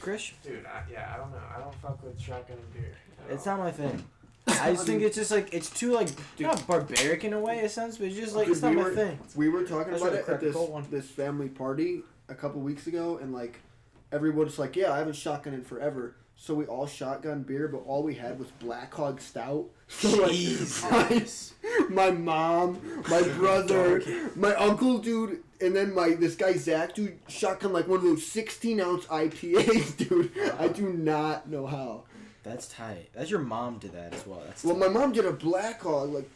Chris? Dude, I don't know. I don't fuck with shotgun and beer. It's not my thing. I just think it's just like it's too like not barbaric in a way, it sounds, but it's just like it's not my thing. We were talking about it at this family party a couple weeks ago, and like everyone's like, yeah, I haven't shotgunned in forever. So we all shotgun beer, but all we had was Black Hog Stout. So Jesus. My mom, my brother, my uncle, dude, and then this guy Zach, dude, shotgun like one of those 16-ounce IPAs, dude. I do not know how. That's tight. That's your mom did that as well. That's well, my mom did a Black Hog, like.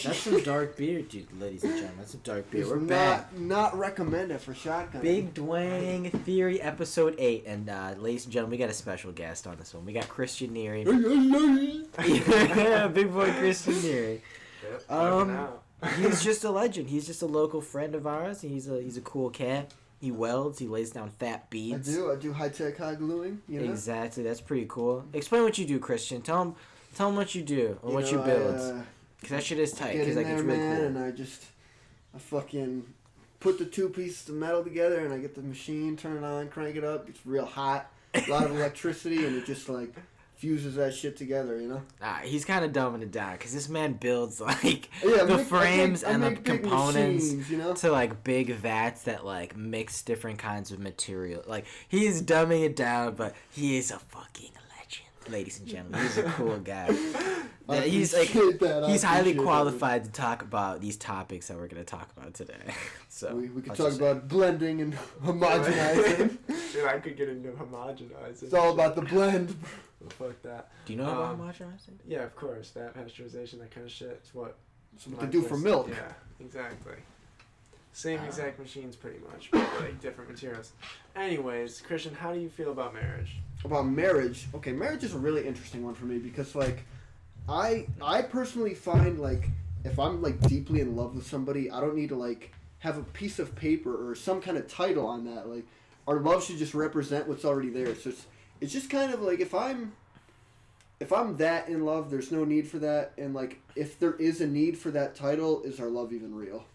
That's some dark beer, dude, ladies and gentlemen. That's some dark beer. We're back. Not recommended for shotgun. BigDwang Theory episode 8, and ladies and gentlemen, we got a special guest on this one. We got Christian Neary. Yeah, big boy Christian Neary. He's just a legend. He's just a local friend of ours. He's a cool cat. He welds. He lays down fat beads. I do high tech high gluing. You know? Exactly. That's pretty cool. Explain what you do, Christian. Tell him what you do and what you build. Because that shit is tight. Because like, it's really cool. And I fucking put the two pieces of metal together, and I get the machine, turn it on, crank it up. It's real hot, a lot of electricity, and it just like fuses that shit together, you know. He's kind of dumbing it down because this man builds like the frames and the components machines, you know? To like big vats that like mix different kinds of material. Like he's dumbing it down, but he is a fucking legend, ladies and gentlemen. He's a cool guy. He's highly qualified to talk about these topics that we're going to talk about today. So we could talk about blending and homogenizing. Dude, I could get into homogenizing. It's all about the blend. Well, fuck that. Do you know about homogenizing? Yeah, of course. That pasteurization, that kind of shit. It's what they do for milk. Yeah, exactly. Same exact machines, pretty much, but like different materials. Anyways, Christian, how do you feel about marriage? About marriage? Okay, marriage is a really interesting one for me because like. I personally find, like, if I'm, like, deeply in love with somebody, I don't need to, like, have a piece of paper or some kind of title on that. Like, our love should just represent what's already there. So it's just kind of, like, if I'm that in love, there's no need for that. And, like, if there is a need for that title, is our love even real?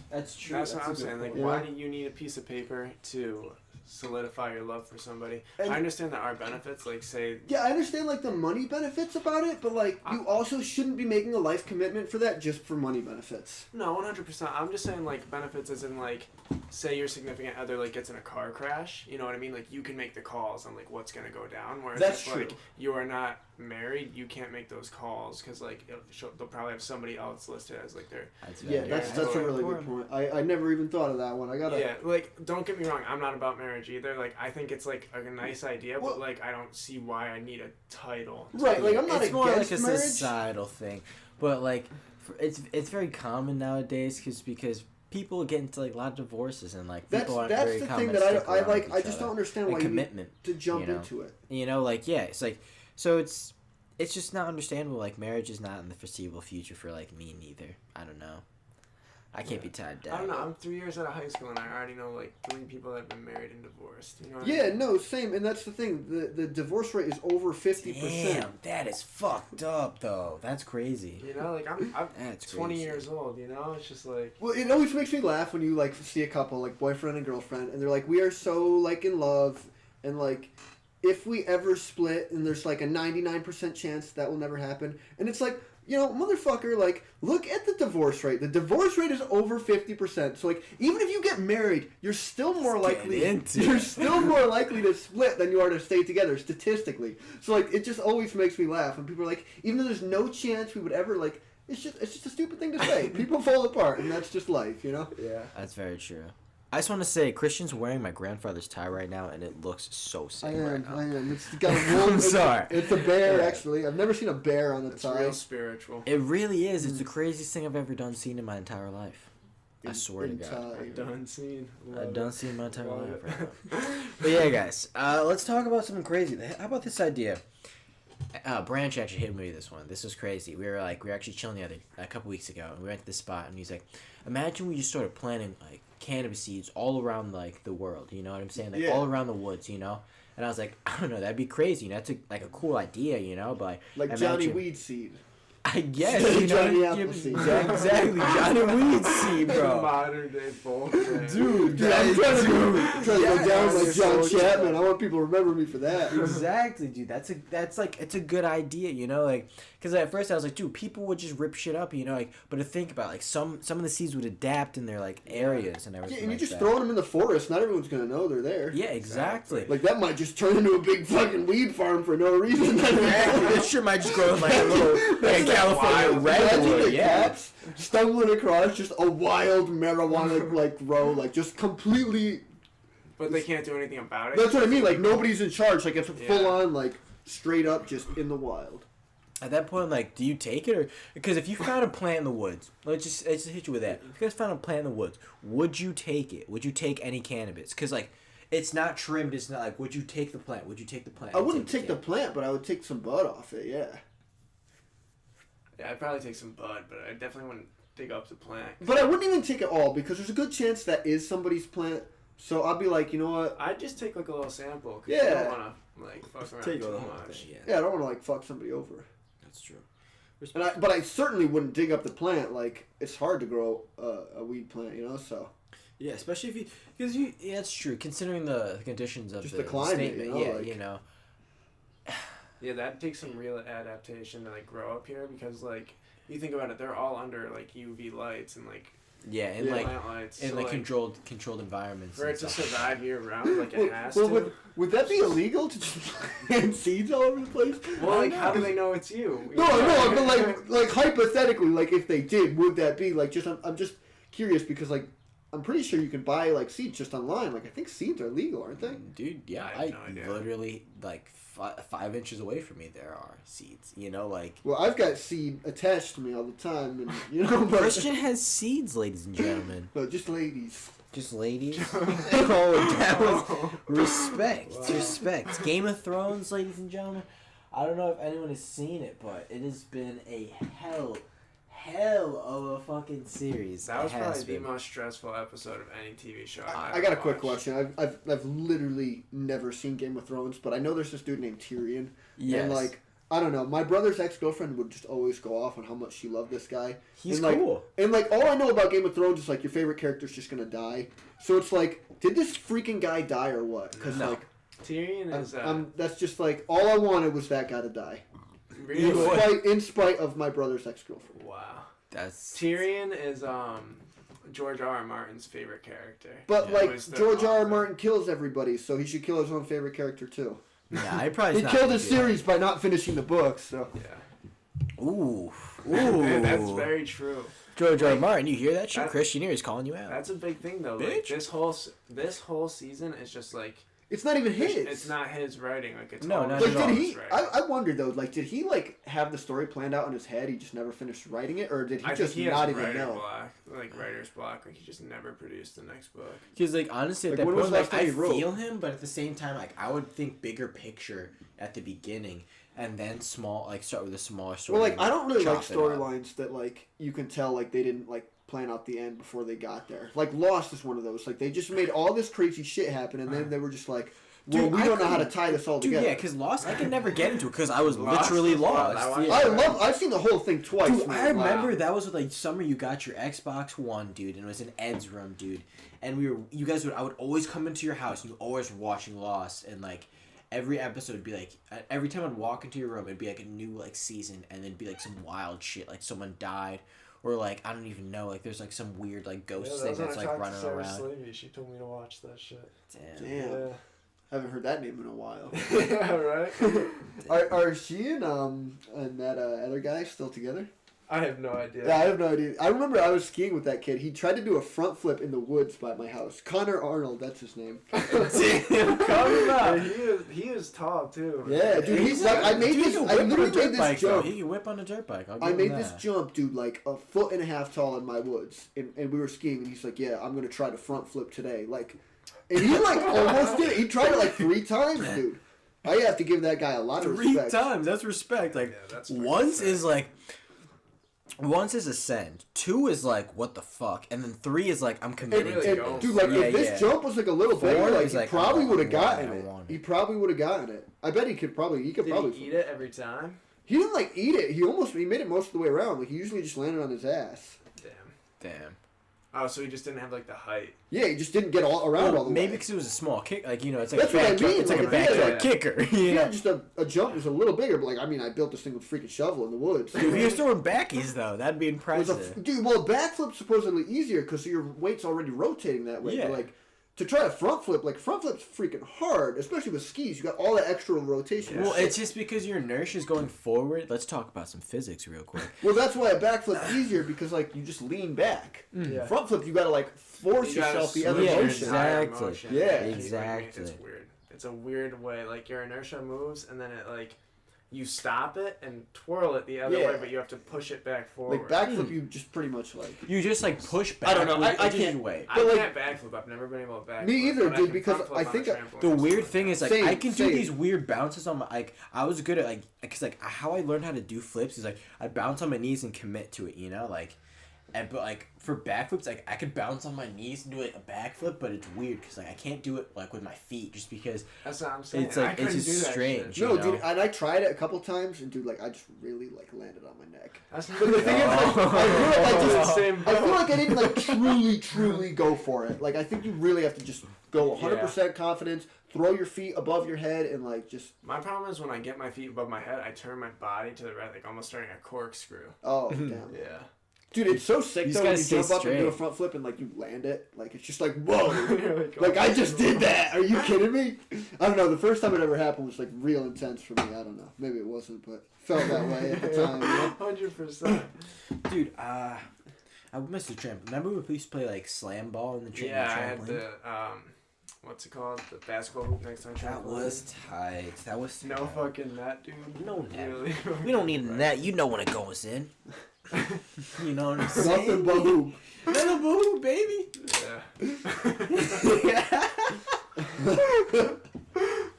That's true. That's what I'm saying. Like, why do you need a piece of paper to solidify your love for somebody? And I understand there are benefits, like say... Yeah, I understand, like, the money benefits about it, but, like, you also shouldn't be making a life commitment for that just for money benefits. No, 100%. I'm just saying, like, benefits as in, like, say your significant other, like, gets in a car crash, you know what I mean? Like, you can make the calls on, like, what's gonna go down, whereas that's if, true. Like, you are not married, you can't make those calls, because, like, they'll probably have somebody else listed as, like, their... That's a really good point. I never even thought of that one. Yeah, like, don't get me wrong, I'm not about marriage either. Like, I think it's, like, a nice idea, but, like, I don't see why I need a title. Right, like, I'm not against marriage. It's more like a marriage. societal thing. But, like, it's very common nowadays because people get into, like, a lot of divorces and, like, people aren't very common. That's the thing that I like. I just don't understand why commitment, you need to jump into it. You know, like, yeah, it's like, so it's just not understandable. Like, marriage is not in the foreseeable future for, like, me neither. I don't know. I can't be tied down. I don't know. I'm 3 years out of high school, and I already know, like, 3 people that have been married and divorced. You know what I mean? No, same. And that's the thing. The divorce rate is over 50%. Damn, that is fucked up, though. That's crazy. You know, like, I'm 20 years old, you know? It's just like... Well, it always makes me laugh when you, like, see a couple, like, boyfriend and girlfriend, and they're like, we are so, like, in love, and, like... If we ever split, and there's, like, a 99% chance that will never happen, and it's like... You know, motherfucker, like, look at the divorce rate. The divorce rate is over 50%. So, like, even if you get married, you're still more likely to split than you are to stay together, statistically. So, like, it just always makes me laugh when people are like, even though there's no chance we would ever, like, it's just a stupid thing to say. People fall apart, and that's just life, you know? Yeah. That's very true. I just want to say, Christian's wearing my grandfather's tie right now, and it looks so sick right now. I am. It's got a wool. I'm sorry. It's a bear, actually. I've never seen a bear on the tie. It's real spiritual. It really is. It's the craziest thing I've ever seen in my entire life. I swear to God. I've done seen my entire life right now. But yeah, guys, let's talk about something crazy. How about this idea? Branch actually hit me with this one. This was crazy. We were actually chilling a couple weeks ago, and we went to this spot, and he's like, imagine we just started planting like cannabis seeds all around like the world. You know what I'm saying? Like all around the woods. You know. And I was like, I don't know, that'd be crazy. You know, that's a cool idea. You know, but like Johnny Weed Seed. I guess, you know, Johnny Appleseed. Exactly, Johnny Weed Seed, bro. Modern day folk, man. Dude, I'm trying to go down like John Chapman. I want people to remember me for that. Exactly, dude. That's like, it's a good idea, you know, like, because at first I was like, dude, people would just rip shit up, you know, like, but to think about, like, some of the seeds would adapt in their like areas and everything. Yeah, and like you're just that. throwing them in the forest. Not everyone's gonna know they're there. Yeah, exactly. Like that might just turn into a big fucking weed farm for no reason. This shit might just grow in like a little like California redwood. Yeah. Cops stumbling across just a wild marijuana like grow, like just completely. But they can't do anything about it. That's what I mean. Like nobody's in charge. Like it's full on, like straight up, just in the wild. At that point, like, do you take it or because if you found a plant in the woods, let's just hit you with that. If you guys found a plant in the woods, would you take it? Would you take any cannabis? Because like, it's not trimmed. It's not like, would you take the plant? Would you take the plant? I wouldn't take the plant, but I would take some bud off it. Yeah. Yeah, I'd probably take some bud, but I definitely wouldn't dig up the plant. But I wouldn't even take it all because there's a good chance that is somebody's plant. So I'd be like, you know what? I'd just take like a little sample. Yeah. You don't want to like fuck around Take too the whole much. thing, Yeah, I don't want to like fuck somebody over. That's true. But I certainly wouldn't dig up the plant. Like it's hard to grow a weed plant, you know. So Yeah, especially if yeah, it's true. Considering the conditions of just the climate, statement, you know, yeah, like, you know. Yeah, that takes some real adaptation to like grow up here because like you think about it, they're all under like UV lights and like like plant lights, in so, like controlled environments. for it to survive year round, like it well, has well, to. would that be illegal to just plant seeds all over the place? Well, like how do they know it's you? No, but like hypothetically, like if they did, would that be like just? I'm just curious because like I'm pretty sure you can buy like seeds just online. Like I think seeds are legal, aren't they? Dude, yeah, I have no idea. Literally like 5 inches away from me there are seeds. You know, like Well, I've got seed attached to me all the time, and you know, but, Christian has seeds, ladies and gentlemen. no, just ladies. Just ladies. Oh, that was respect. Wow. Respect. Game of Thrones, ladies and gentlemen. I don't know if anyone has seen it, but it has been a hell of a fucking series. That was probably the most stressful episode of any TV show. I got a quick question. I've literally never seen Game of Thrones, but I know there's this dude named Tyrion. Yes. And like I don't know, my brother's ex-girlfriend would just always go off on how much she loved this guy. He's and, like, cool. And like all I know about Game of Thrones is like your favorite character's just gonna die. So it's like, did this freaking guy die or what? Because No. like Tyrion is that's just like all I wanted was that guy to die. really In spite of my brother's ex-girlfriend. wow. That's Tyrion is George R.R. Martin's favorite character. But Yeah. like George R.R. Martin kills everybody, so he should kill his own favorite character too. yeah. I probably He killed his series by not finishing the books. So Yeah. Ooh. That's very true. George R. R. Martin, you hear that shit? That- Christian here is calling you out. That's a big thing though. Like, Bitch. this whole season is just like it's not even his. it's not his writing. Like it's No, all not Like at all. did his he? writing. I wondered though. Like did he like have the story planned out in his head? He just never finished writing it, or did he I just think he not has even writer know? block, like writer's block. Like he just never produced the next book. Because like honestly, at Like, that when was point, the like last time I he wrote? feel him, but at the same time, like I would think bigger picture at the beginning, and then start with a smaller story. Well, like I don't really like chop it up. storylines that like you can tell like they didn't like plan out the end before they got there. Like Lost is one of those. Like they just made all this crazy shit happen, and then they were just like, well, Dude, we I don't know how to couldn't- tie this all Dude, together. yeah, because Lost, I could never get into it because I was Lost literally was fun. lost. I Yeah. I've seen the whole thing twice. Dude, man. I remember that was with like summer. You got your Xbox One, dude, and it was in Ed's room, dude. And I would always come into your house. And you always were watching Lost, and like every episode would be like every time I'd walk into your room, it'd be like a new like season, and then it'd be like some wild shit, like someone died, or like I don't even know, like there's like some weird like ghost thing that's like running around. Slavey. She told me to watch that shit. Damn. Damn. I haven't heard that name in a while. Yeah, right. Are she and that other guy still together? I have no idea. Yeah, I have no idea. I remember I was skiing with that kid. He tried to do a front flip in the woods by my house. Connor Arnold, that's his name. Damn, come Yeah, he is tall too. Yeah, dude. He's like, I literally made this jump. He can whip on a dirt bike. I made this jump, dude, like 1.5 feet tall in my woods, and we were skiing, and he's like, "Yeah, I'm gonna try to front flip today." Like, and he like almost did it. He tried it like 3 times, dude. I have to give that guy a lot of respect. 3 times. That's respect. Like, that's once is like... Once is a send. 2 is like, what the fuck? And then 3 is like, I'm committing to this. Dude, like, if this jump was like a little bigger, like, he probably would have gotten it. He probably would have gotten it. I bet he could probably... Did he eat it every time? He didn't, like, eat it. He made it most of the way around. Like, he usually just landed on his ass. Damn. Oh, so he just didn't have, like, the height. Yeah, he just didn't get all around all the way. Maybe because it was a small kick. Like, you know, it's like That's what I mean. It's like a backyard kicker. Yeah, just a jump was a little bigger. But, like, I mean, I built this thing with a freaking shovel in the woods. Dude, if you're throwing backies, though, that'd be impressive. Dude, well, backflip's supposedly easier because your weight's already rotating that way. Yeah. But, like, to try a front flip, like, front flip's freaking hard, especially with skis. You got all that extra rotation. Well, it's just because your inertia is going forward. Let's talk about some physics real quick. Well, that's why a backflip's easier because, like, you just lean back. Yeah. Front flip, you gotta, like, force yourself the other motion. Exactly. Yeah, exactly. It's weird. It's a weird way. Like, your inertia moves, and then it, like... You stop it and twirl it the other way, but you have to push it back forward. Like backflip, you just pretty much like you just like push back. I don't know. I can't. I can't backflip. I've never been able to backflip. Me either, dude. Because I think the weird thing is like I can do these weird bounces on my like I was good at like because like how I learned how to do flips is like I bounce on my knees and commit to it, you know, like. But like for backflips, like I could bounce on my knees and do like a backflip, but it's weird because like I can't do it like with my feet just because. That's what I'm saying. It's like it's just strange. No, dude, and I tried it a couple times, and dude, like I just really like landed on my neck. That's not but the thing is, I feel like I didn't like truly go for it. Like I think you really have to just go 100% confidence, throw your feet above your head, and like just. My problem is when I get my feet above my head, I turn my body to the right, like almost starting a corkscrew. Oh damn. Yeah. Dude, it's so sick though when you jump up and do a front flip and like you land it. Like it's just like whoa, like I just did that. Are you kidding me? I don't know. The first time it ever happened was like real intense for me. I don't know. Maybe it wasn't, but felt that way at the time. 100%. Dude, I missed the trampoline. Remember when we used to play like slam ball in the trampoline? Yeah, I had the what's it called? The basketball hoop next to the trampoline. That was tight. That was no tight. fucking net, dude. No net. Really? We don't need a net. You know when it goes in. You know what I'm saying? Nothing but hoop. Nothing but hoop, baby. Yeah.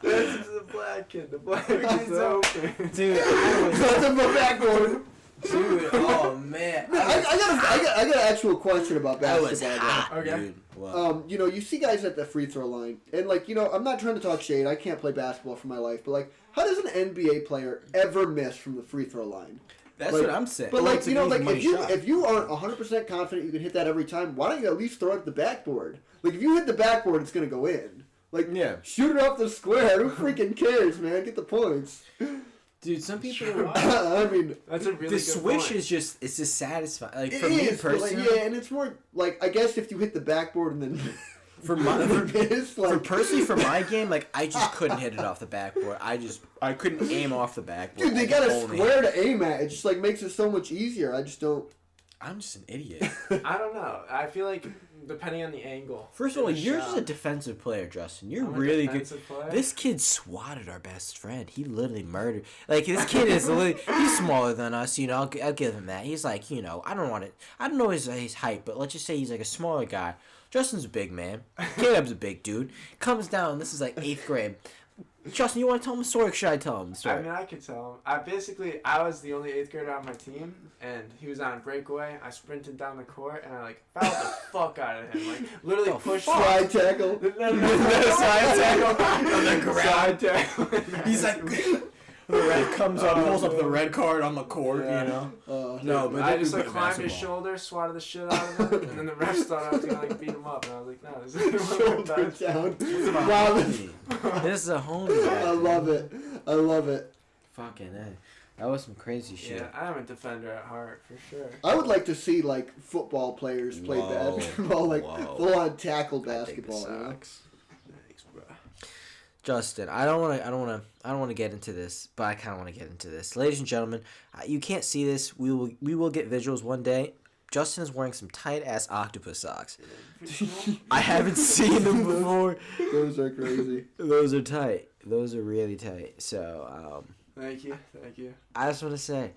This is the black kid. The black kid's open. Dude, I was nothing but backboard. Dude, oh man. I got an actual question about basketball. Okay. Dude, what? You know, you see guys at the free throw line, and like, you know, I'm not trying to talk shade. I can't play basketball for my life, but like, how does an NBA player ever miss from the free throw line? That's like, what I'm saying. But like, you know, like shot. if you aren't 100% confident you can hit that every time, why don't you at least throw it at the backboard? Like if you hit the backboard, it's gonna go in. Like shoot it off the square. Who freaking cares, man? Get the points. Dude, some people. I mean, that's a really the good swish point. is just satisfying. Like it for me is, personally, like, yeah, and it's more like I guess if you hit the backboard and then. For my game, like I just couldn't hit it off the backboard. I couldn't aim off the backboard. Dude, they got a square to aim at. It just like makes it so much easier. I just don't. I'm just an idiot. I don't know. I feel like depending on the angle. First of all, you're just a defensive player, Justin. You're really good. Player? This kid swatted our best friend. He literally murdered. Like this kid is literally. He's smaller than us. You know, I'll give him that. He's like, you know, I don't know his height, but let's just say he's like a smaller guy. Justin's a big man. Caleb's a big dude. Comes down. This is like 8th grade. Justin, you want to tell him a story? Or should I tell him the story? I mean, I could tell him. I was the only 8th grader on my team, and he was on a breakaway. I sprinted down the court, and I like fouled the fuck out of him. Like literally pushed slide tackle. Slide tackle on the ground. Slide tackle. He's like. The red comes up, pulls up the red card on the court, you know. No, but I just like climbed his shoulder, swatted the shit out of him, and then the ref thought I was gonna like beat him up, and I was like, no, this is shoulder down. Wow, this is a homie. I love it. I love it. Fucking A. That was some crazy shit. Yeah, I am a defender at heart for sure. I would like to see like football players play basketball, like full on tackle basketball. You know? Justin, I don't want to get into this, but I kind of want to get into this. Ladies and gentlemen, you can't see this. We will get visuals one day. Justin is wearing some tight ass octopus socks. I haven't seen them before. Those are crazy. Those are tight. Those are really tight. So, thank you. I just want to say,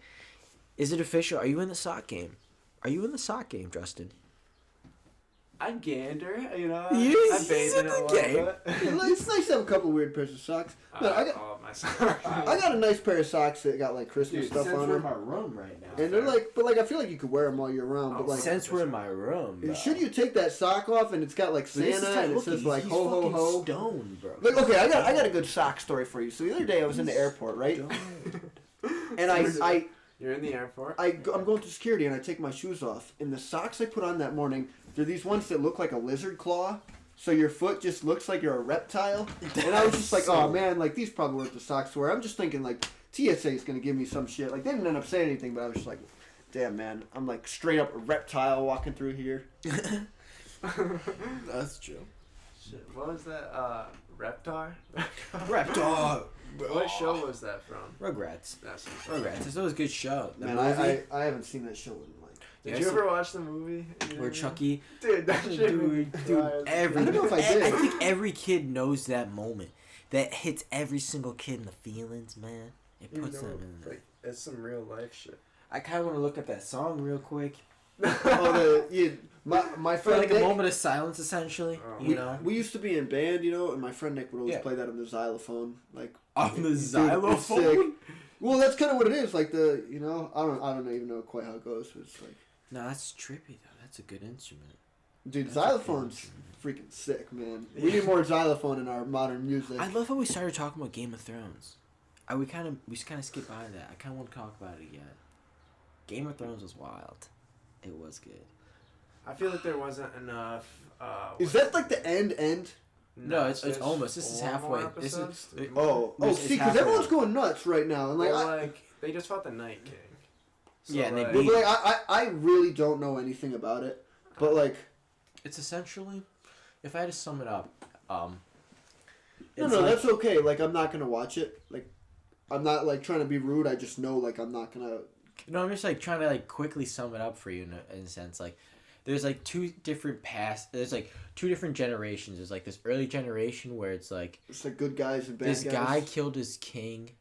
is it official? Are you in the sock game? Justin? I gander, I bathe in it a little bit. It's nice to have a couple weird pairs of socks. I got a nice pair of socks that got like Christmas stuff on them. We're in my room right now. And they're like, but like I feel like you could wear them all year round. But like, since we're in my room, bro. Should you take that sock off and it's got like Santa and it says like ho ho ho? Stone, bro. Like, okay, I got a good sock story for you. So the other day I was in the airport, right? And You're in the airport? I'm going through security and I take my shoes off. And the socks I put on that morning, they're these ones that look like a lizard claw. So your foot just looks like you're a reptile. And I was just like, oh man, like these probably weren't the socks to wear. I'm just thinking like TSA is going to give me some shit. Like they didn't end up saying anything, but I was just like, damn man, I'm like straight up a reptile walking through here. That's true. Shit, what was that? Reptar? Reptar! What show was that from? Rugrats. Rugrats. It's always a good show. Man, I haven't seen that show in like... Did you ever watch the movie? Where Chucky... Dude, that shit... Dude, I don't know if I did. I think every kid knows that moment. That hits every single kid in the feelings, man. It puts them in there. Like, it's some real life shit. I kind of want to look at that song real quick. My For friend like Nick, a moment of silence, essentially. We used to be in band, and my friend Nick would always play that on the xylophone, like on the xylophone. Sick. Well, that's kind of what it is. Like I don't even know quite how it goes. But it's like, no, that's trippy though. That's a good instrument. Dude, xylophone's freaking sick, man. We need more xylophone in our modern music. I love how we started talking about Game of Thrones. We kind of skipped by that. I kind of want to talk about it again. Game of Thrones was wild. It was good. I feel like there wasn't enough. Is that like the end? No, it's almost. This is halfway. This is. See, because everyone's going nuts right now, and like they just fought the Night King. So yeah, and they beat. But I really don't know anything about it, but like, it's essentially, if I had to sum it up, no, that's okay. Like, I'm not gonna watch it. Like, I'm not like trying to be rude. I just know like I'm not gonna. No, I'm just like trying to like quickly sum it up for you in a sense. Like, there's like two different There's like two different generations. There's like this early generation where it's like good guys and bad guys. This guy killed his king,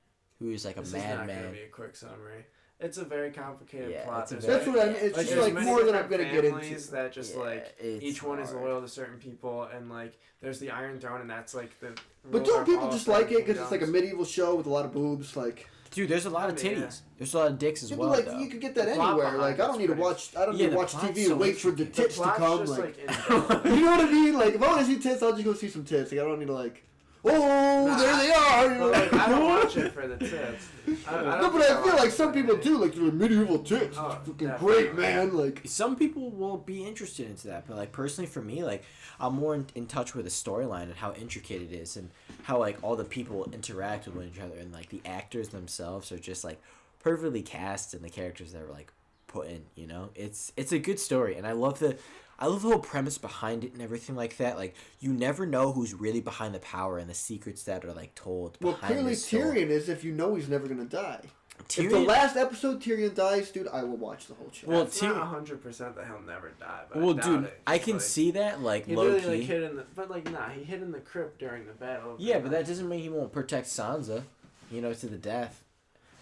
who is like a madman. This is not gonna be a quick summary. It's a very complicated plot. That's what I mean. It's just like more than I'm gonna get into. That just each one is loyal to certain people, and like there's the Iron Throne, and that's like the. But don't people just like it because it's like a medieval show with a lot of boobs, like. Dude, there's a lot of titties. Yeah. There's a lot of dicks as well. Like though. You could get that anywhere. Like I don't need to watch. I don't need to watch TV and wait for the tits to come. Like, you know what I mean? Like if I want to see tits, I'll just go see some tits. Like I don't need to like. Oh, there they are! Like, I don't watch it for the tits. No, but I feel like some people do. Like they're medieval tits. Oh, fucking great, man. Like some people will be interested into that, but like personally for me, like I'm more in touch with the storyline and how intricate it is, and how like all the people interact with each other, and like the actors themselves are just like perfectly cast, and the characters that were like put in. You know, it's a good story, and I love the whole premise behind it and everything like that. Like, you never know who's really behind the power and the secrets that are, like, told behind clearly Tyrion is if you know he's never going to die. Tyrion, if the last episode Tyrion dies, dude, I will watch the whole show. Well, it's not 100% that he'll never die, but well, dude, I can see that, like, low-key. Like, hid in the, but, like, nah, he hid in the crypt during the battle. Yeah, but that doesn't mean he won't protect Sansa, to the death.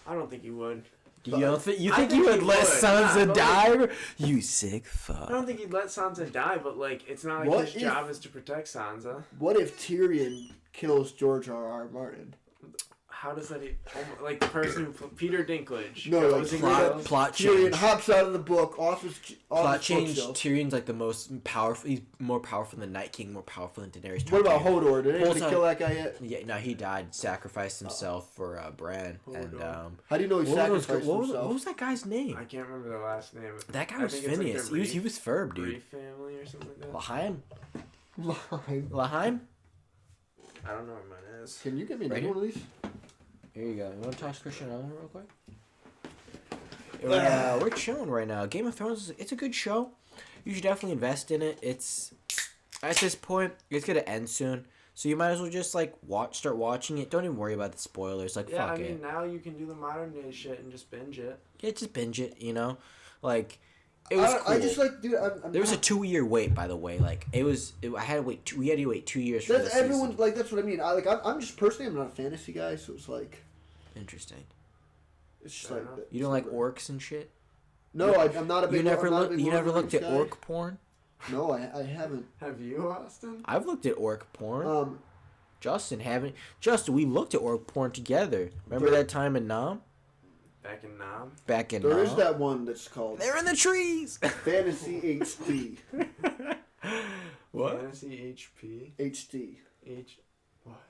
I don't think he would. You think he would let Sansa die? You sick fuck. I don't think he'd let Sansa die, but like it's not like his job is to protect Sansa. What if Tyrion kills George R.R. Martin? How does that like the person who Peter Dinklage? No, like plot change. Tyrion hops out of the book off his plot change. Tyrion's like the most powerful. He's more powerful than the Night King, more powerful than Daenerys Targaryen. What about Hodor? Did anybody kill that guy yet? Yeah, no, he died. Sacrificed himself for Bran. And how do you know he sacrificed himself? What was that guy's name? I can't remember the last name. That guy was Phineas. Like he was Ferb, dude. Reef family or something like that. Laheim. I don't know what mine is. Can you give me another one of these? Here you go. You want to toss Christian Allen real quick? We're chilling right now. Game of Thrones, it's a good show. You should definitely invest in it. It's at this point, it's gonna end soon, so you might as well just like start watching it. Don't even worry about the spoilers. Like fuck it. Now you can do the modern day shit and just binge it. Yeah, just binge it. Like. It was cool. I just like, dude. There was a 2-year wait, by the way. Like I had to wait. We had to wait 2 years for this everyone. season. Like that's what I mean. I'm just personally, I'm not a fantasy guy, so it's like. Interesting. It's just like you don't like orcs and shit. No, I'm not a big. You never looked at orc porn. No, I haven't. Have you, Austin? I've looked at orc porn. Justin, we looked at orc porn together. Remember that time in Nam? Back in Nam? There is that one that's called... They're in the trees! Fantasy HD. What? Fantasy HP? HD. What?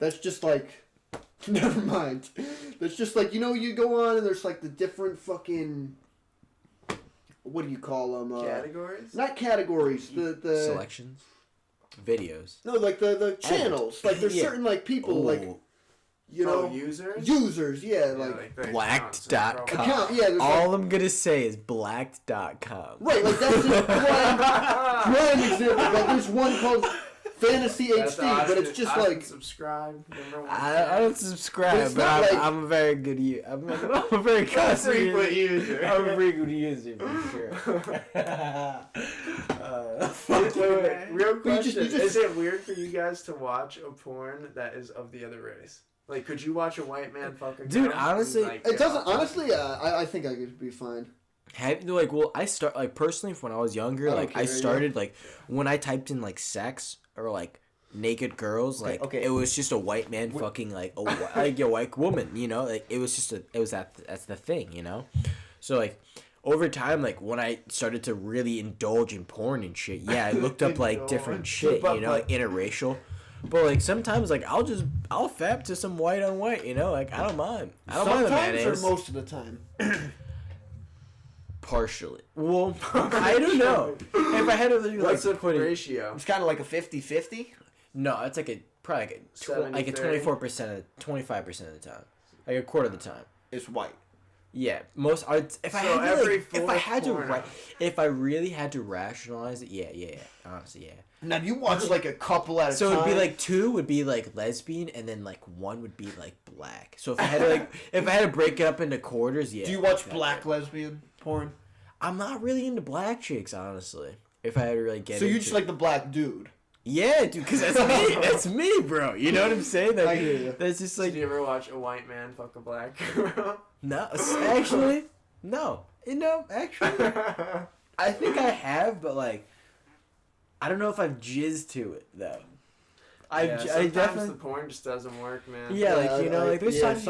That's just like... Never mind. That's just like, you go on and there's like the different fucking... What do you call them? Categories? Not categories. The Selections? Videos. No, like the channels. Like there's certain like people like users? Users, yeah, like blacked.com. All I'm gonna say is blacked.com. Right, like that's just prime example. Like there's one called Fantasy HD, but it's just like subscribe. I don't subscribe, but I'm a very good user. I'm a very frequent user. I'm a frequent user for sure. Real question: is it weird for you guys to watch a porn that is of the other race? Like, could you watch a white man fucking? Dude, honestly, it doesn't. Honestly, I think I could be fine. I personally, when I was younger, I started when I typed in sex or naked girls, it was just a white man fucking a white woman, it was just that's the thing, so over time, when I started to really indulge in porn and shit, I looked up different shit, interracial. But sometimes I'll fap to some white on white, I don't mind. I don't mind the mayonnaise. Or most of the time. Partially. Well, I don't know. If I had to what's the ratio? It's kind of like a 50-50. No, it's probably a 24%, 25% of the time, a quarter of the time. It's white. Yeah, if I really had to rationalize it, yeah, honestly, yeah. Now you watch a couple at a time. So it'd be two would be lesbian, and then one would be black. So if I had to break it up into quarters, yeah. Do you watch black lesbian porn? I'm not really into black chicks, honestly. If I had to really get. So you just like the black dude. Yeah, dude, because that's me. That's me, bro. You know what I'm saying? I hear you. That's just Did you ever watch a white man fuck a black girl? No, actually, no. Actually, I think I have, but I don't know if I've jizzed to it though. Sometimes the porn just doesn't work, man. Yeah, there's times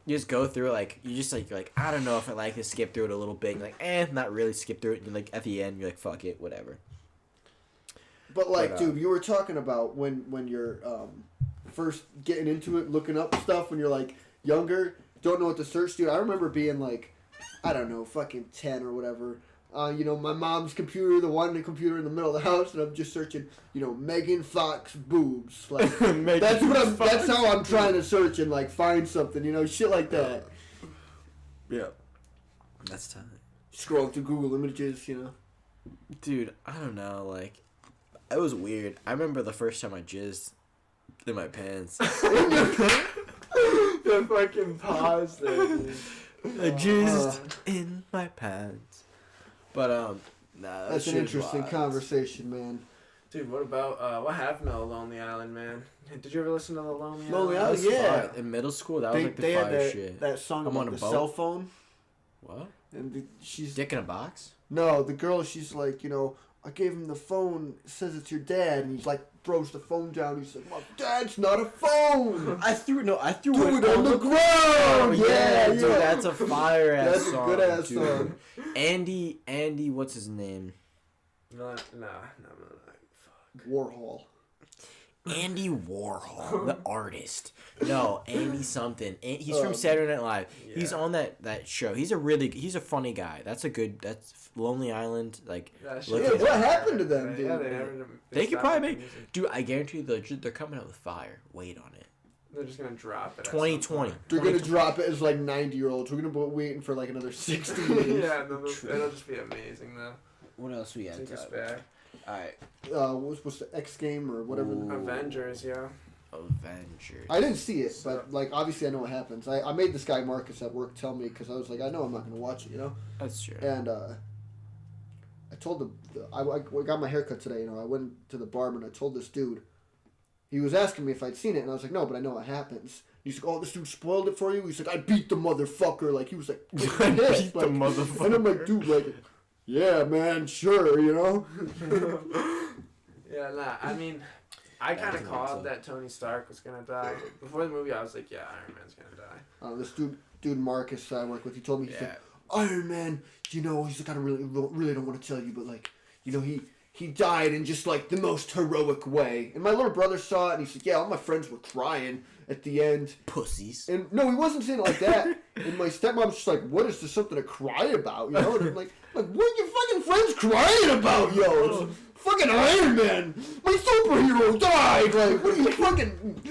you just go through you just I don't know if I like to skip through it a little bit. You're not really skip through it. And at the end, you're fuck it, whatever. But dude, you were talking about when you're first getting into it, looking up stuff when you're younger, don't know what to search, dude. I remember being I don't know, fucking 10 or whatever. My mom's computer, the one computer in the middle of the house, and I'm just searching, Megan Fox boobs. That's how I'm trying to search and find something, shit like that. Yeah. That's time. Scrolling through Google Images, Dude, I don't know, it was weird. I remember the first time I jizzed in my pants. The fucking pause there, dude. I jizzed in my pants. But, that's an interesting conversation, man. Dude, what about, what happened to Lonely Island, man? Did you ever listen to the Lonely Island? Lonely Island, yeah. In middle school, that was the fire shit. That song about the cell phone. What? And she's... Dick in a box? No, the girl, she's I gave him the phone, it says it's your dad, and he's throws the phone down, he's like, my dad's not a phone! I threw it on the ground! Yeah, dude, that's a fire ass song. That's a good ass song. Andy, what's his name? No. Fuck. Warhol. Andy Warhol, the artist. No, Andy something. He's from Saturday Night Live. Yeah. He's on that show. He's a funny guy. That's Lonely Island. What happened to them, dude? Yeah, they could probably make. Dude, I guarantee you, they're coming out with fire. Wait on it. They're just gonna drop it. 2020. They're gonna drop it as 90-year-olds. We're gonna be waiting for another 60 years. Yeah, it'll just be amazing though. What else we got? Take us back. Alright. What's the X game or whatever? Avengers, yeah. Avengers. I didn't see it, but obviously I know what happens. I made this guy Marcus at work tell me because I was I know I'm not gonna watch it, That's true. And I told I got my haircut today. I went to the barber and I told this dude. He was asking me if I'd seen it, and I was like, no, but I know what happens. He's like, oh, this dude spoiled it for you. He's like, I beat the motherfucker. Like, he was like, I beat the motherfucker. And I'm like, dude, like, yeah, man, sure, you know? Yeah, nah, I mean, I kind of called that Tony Stark was going to die. Before the movie, I was like, yeah, Iron Man's going to die. This dude Marcus I work with, he told me, he's like, Iron Man, you know, he's like, I really don't want to tell you, but, like, you know, he died in just, like, the most heroic way. And my little brother saw it, and he said, yeah, all my friends were crying at the end. Pussies. And, no, he wasn't saying it like that. And my stepmom's just like, what is this, something to cry about, you know? And I'm like, what are your fucking friends crying about, yo? It's fucking Iron Man. My superhero died. Like, what are you fucking...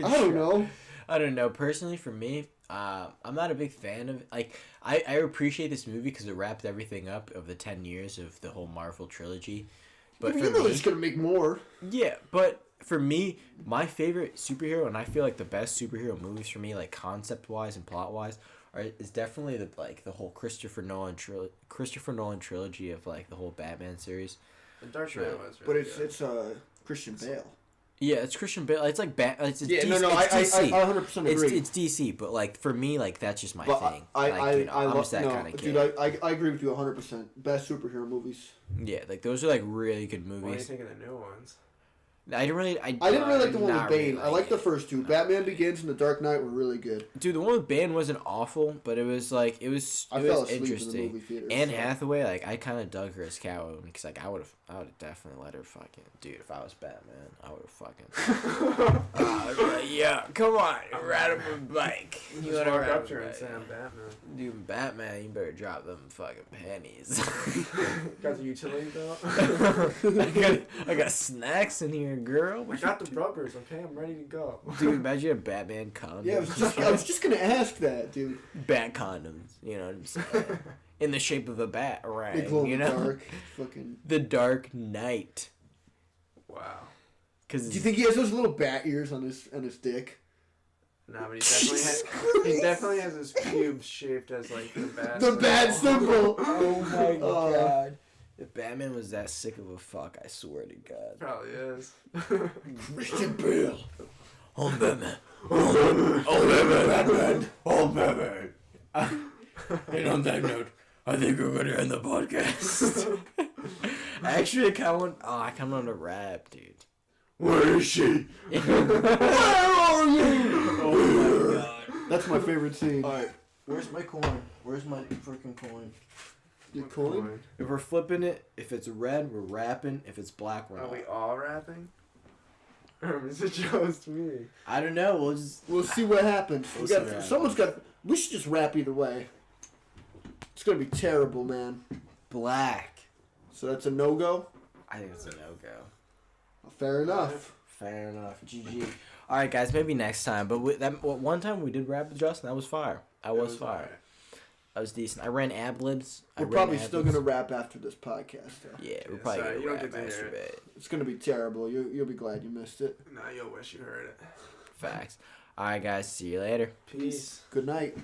I don't know. Personally, for me, I'm not a big fan of... Like, I appreciate this movie because it wrapped everything up of the 10 years of the whole Marvel trilogy. But you know they're just going to make more. Yeah, but for me, my favorite superhero, and I feel like the best superhero movies for me, like concept-wise and plot-wise, is definitely the whole Christopher Nolan trilogy of, like, the whole Batman series. The Dark Knight was really good. It's Christian Bale. Yeah, it's Christian Bale. It's like it's yeah, DC. No, I 100% agree. It's DC, but like for me, like that's just my thing. I love that kind of kid. Dude, I agree with you 100%. Best superhero movies. Yeah, like those are like really good movies. What do you think of the new ones? I didn't really like the one with Bane. I like the first two. Batman Begins and The Dark Knight were really good. Dude, the one with Bane wasn't awful, but it was like it was interesting. In the movie theater, Anne Hathaway, like I kind of dug her as Catwoman because like I would have definitely let her fucking if I was Batman, I would have fucking. Yeah, come on, ride him a bike. You want to walk up to her and say I'm Batman. Dude, Batman, you better drop them fucking pennies. Got the utility belt. I got snacks in here, girl. I got the rubbers, okay? I'm ready to go. Dude, imagine a Batman condom. Yeah, I was just going to ask that, dude. Bat condoms, you know what I'm saying? In the shape of a bat, right? They glow in you the know? dark. Fucking... The Dark Knight. Wow. Do you think he has those little bat ears on his dick? No, but he definitely has his pubes shaped as like the bat. The bat symbol. Oh my god. If Batman was that sick of a fuck, I swear to God. Probably is. Christian Bale. I'm Batman. I'm Batman. I'm Batman. And on that note, I think we're gonna end the podcast. Actually, I kind of want to rap, dude. Where is she? Where are you? Oh my god. That's my favorite scene. Alright, where's my coin? Where's my freaking coin? Your coin? If we're flipping it, if it's red, we're rapping. If it's black, we're not. Are we all rapping? Or is it just me? I don't know. We'll see what happens. We should just rap either way. It's gonna be terrible, man. Black. So that's a no-go? I think it's a no-go. Fair enough. Fair enough. GG. All right, guys. Maybe next time. But one time we did rap with Justin. That was fire. I was fire. Right. That was decent. I ran ad-libs. We're probably still going to rap after this podcast, though. Yeah, we're probably going to rap after it. It's going to be terrible. You'll be glad you missed it. No, you'll wish you heard it. Facts. All right, guys. See you later. Peace. Good night.